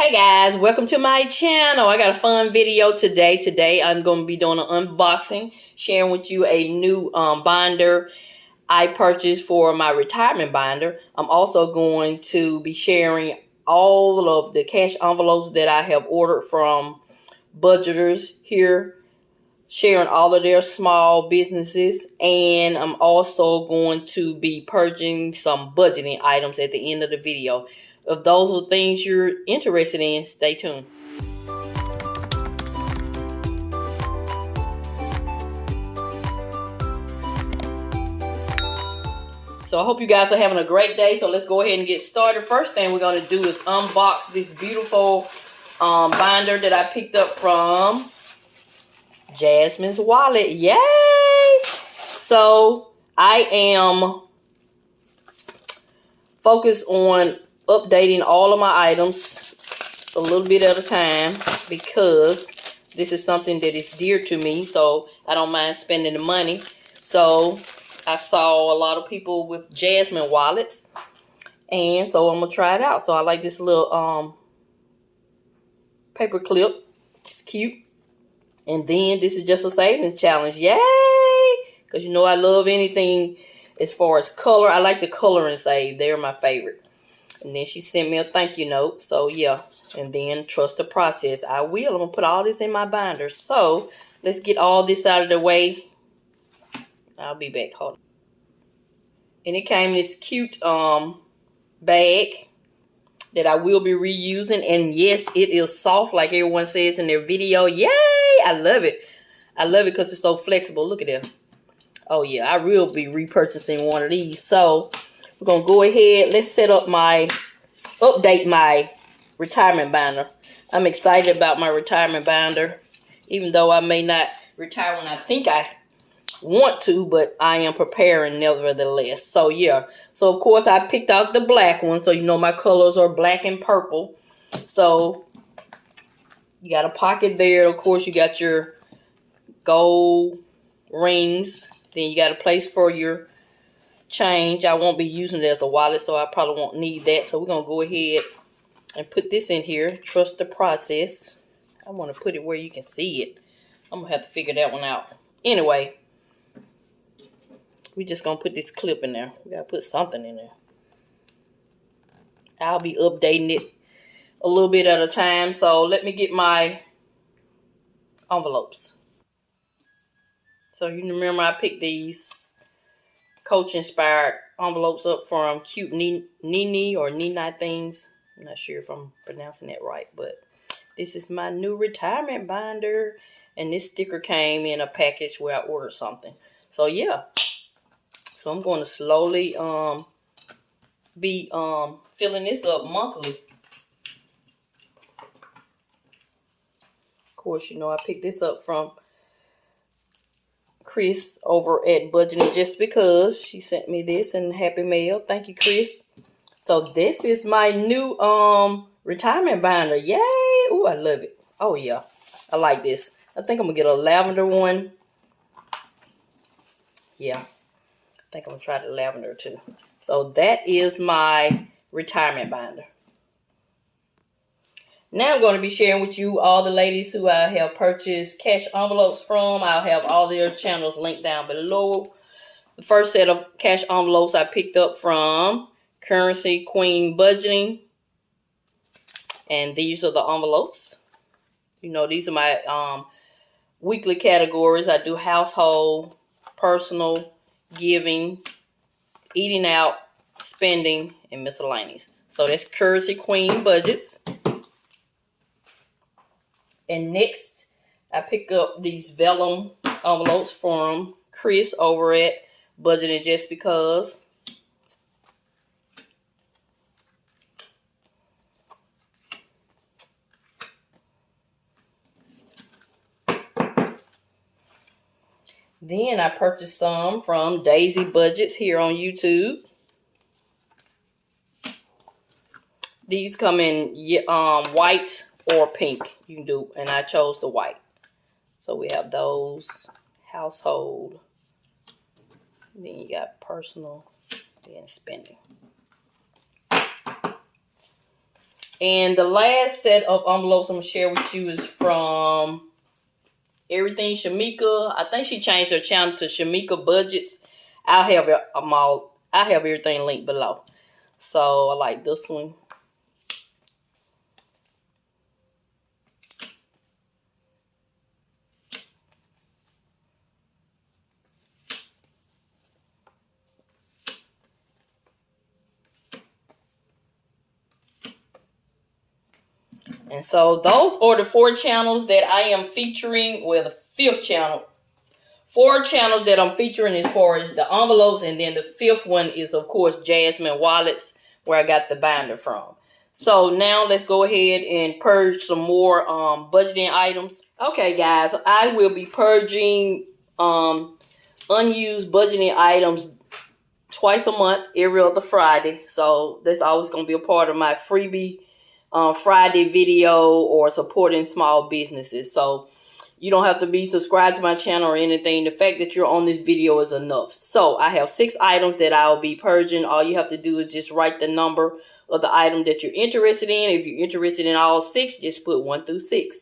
Hey guys, welcome to my channel. I got a fun video today. Today I'm going to be doing an unboxing, sharing with you a new binder I purchased for my retirement binder. I'm also going to be sharing all of the cash envelopes that I have ordered from budgeters here, sharing all of their small businesses, and I'm also going to be purchasing some budgeting items at the end of the video. If those are things you're interested in, stay tuned. So I hope you guys are having a great day. So let's go ahead and get started. First thing we're going to do is unbox this beautiful binder that I picked up from Jasmine's Wallet. Yay! So I am focused on updating all of my items a little bit at a time because this is something that is dear to me, so I don't mind spending the money. So I saw a lot of people with Jasmine wallets, and so I'm gonna try it out. So I like this little paper clip. It's cute. And then this is just a savings challenge. Yay! Because you know I love anything as far as color. I like the color and save. They're my favorite. And then she sent me a thank you note. So yeah. And then trust the process. I will. I'm going to put all this in my binder. So let's get all this out of the way. I'll be back. Hold on. And it came in this cute bag that I will be reusing. And yes, it is soft like everyone says in their video. Yay! I love it. I love it because it's so flexible. Look at that. Oh yeah, I will be repurchasing one of these. So we're going to go ahead. Let's set up update my retirement binder. I'm excited about my retirement binder. Even though I may not retire when I think I want to, but I am preparing nevertheless. So yeah. So of course I picked out the black one. So you know my colors are black and purple. So you got a pocket there. Of course you got your gold rings. Then you got a place for your change. I won't be using it as a wallet, so I probably won't need that. So we're going to go ahead and put this in here. Trust the process. I want to put it where you can see it. I'm going to have to figure that one out. Anyway, we're just going to put this clip in there. We got to put something in there. I'll be updating it a little bit at a time. So let me get my envelopes. So you remember I picked these Coach inspired envelopes up from Cuteneni or Nini Things. I'm not sure if I'm pronouncing that right, but this is my new retirement binder. And this sticker came in a package where I ordered something. So yeah. So I'm going to slowly be filling this up monthly. Of course, you know I picked this up from Chris over at Budgeting Just Because. She sent me this in Happy Mail. Thank you, Chris. So this is my new retirement binder. Yay! Ooh, I love it. Oh yeah, I like this. I think I'm gonna get a lavender one. Yeah, I think I'm gonna try the lavender too. So that is my retirement binder. Now I'm going to be sharing with you all the ladies who I have purchased cash envelopes from. I'll have all their channels linked down below. The first set of cash envelopes I picked up from Currency Queen Budgeting. And these are the envelopes. You know, these are my weekly categories. I do household, personal, giving, eating out, spending, and miscellaneous. So that's Currency Queen Budgets. And next, I pick up these vellum envelopes from Chris over at Budgeting Just Because. Then I purchased some from Daisy Budgets here on YouTube. These come in white or pink. You can do, and I chose the white. So we have those, household, then you got personal, then spending. And the last set of envelopes I'm gonna share with you is from Everything Shamika. I think she changed her channel to Shamika Budgets. I'll have everything linked below. So I like this one. And so those are the 4 channels that I am featuring. Well, the 5th channel. 4 channels that I'm featuring as far as the envelopes. And then the 5th one is, of course, Jasmine Wallets, where I got the binder from. So now let's go ahead and purge some more budgeting items. Okay, guys, I will be purging unused budgeting items twice a month, every other Friday. So that's always going to be a part of my freebie Friday video or supporting small businesses. So you don't have to be subscribed to my channel or anything. The fact that you're on this video is enough. So I have 6 items that I'll be purging. All you have to do is just write the number of the item that you're interested in. If you're interested in all 6, just put 1 through 6.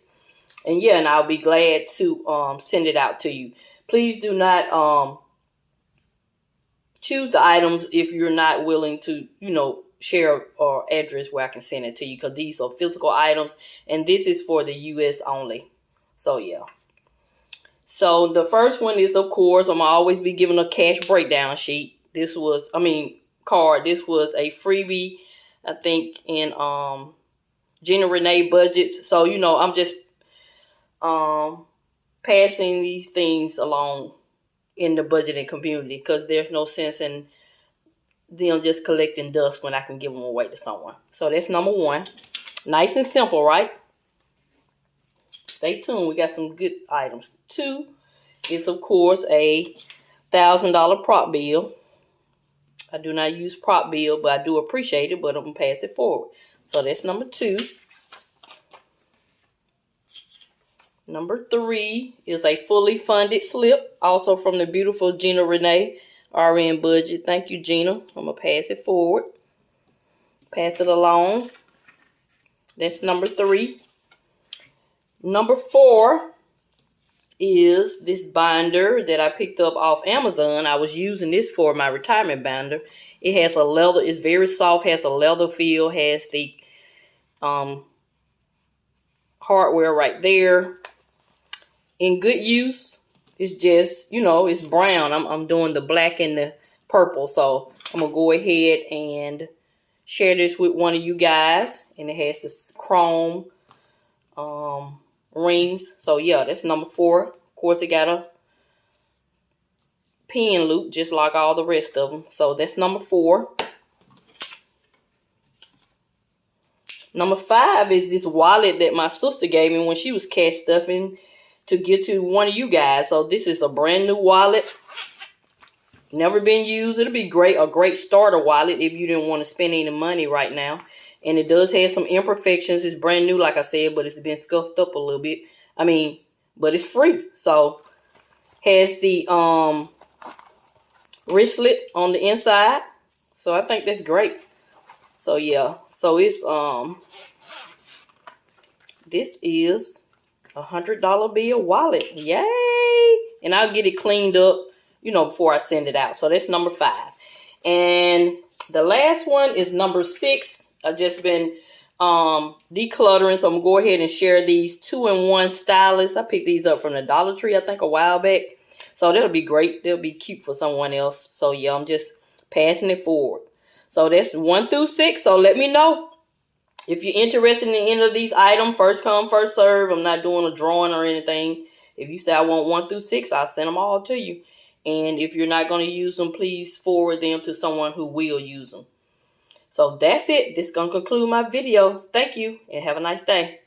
And yeah, and I'll be glad to send it out to you. Please do not choose the items if you're not willing to, share or address where I can send it to you, because these are physical items and this is for the US only. So yeah. So the first one is, of course, I'm gonna always be giving a cash breakdown sheet. Card. This was a freebie, I think, in Gina Renee Budgets. So I'm just passing these things along in the budgeting community, because there's no sense in them just collecting dust when I can give them away to someone. So that's number 1. Nice and simple, right? Stay tuned. We got some good items. 2 is, of course, a $1,000 prop bill. I do not use prop bill, but I do appreciate it, but I'm going to pass it forward. So that's number 2. Number 3 is a fully funded slip, also from the beautiful Gina Renee, RN Budget. Thank you, Gina. I'm going to pass it forward. Pass it along. That's number 3. Number 4 is this binder that I picked up off Amazon. I was using this for my retirement binder. It has a leather, it's very soft, has a leather feel, has the hardware right there. In good use. It's just, it's brown. I'm doing the black and the purple. So I'm going to go ahead and share this with one of you guys. And it has this chrome rings. So yeah, that's number 4. Of course, it got a pin loop just like all the rest of them. So that's number 4. Number 5 is this wallet that my sister gave me when she was cash stuffing to get to one of you guys. So this is a brand new wallet. Never been used. It'll be a great starter wallet if you didn't want to spend any money right now. And it does have some imperfections. It's brand new, like I said, but it's been scuffed up a little bit. But it's free. So has the wristlet on the inside. So I think that's great. So yeah. So it's this is a $100 bill wallet. Yay! And I'll get it cleaned up, before I send it out. So that's number 5. And the last one is number 6. I've just been decluttering, so I'm gonna go ahead and share these 2-in-1 stylists. I picked these up from the Dollar Tree, I think, a while back. So that'll be great. They'll be cute for someone else. So yeah, I'm just passing it forward. So that's 1 through 6. So let me know if you're interested in any of these items. First come, first serve. I'm not doing a drawing or anything. If you say I want 1 through 6, I'll send them all to you. And if you're not going to use them, please forward them to someone who will use them. So that's it. This is going to conclude my video. Thank you and have a nice day.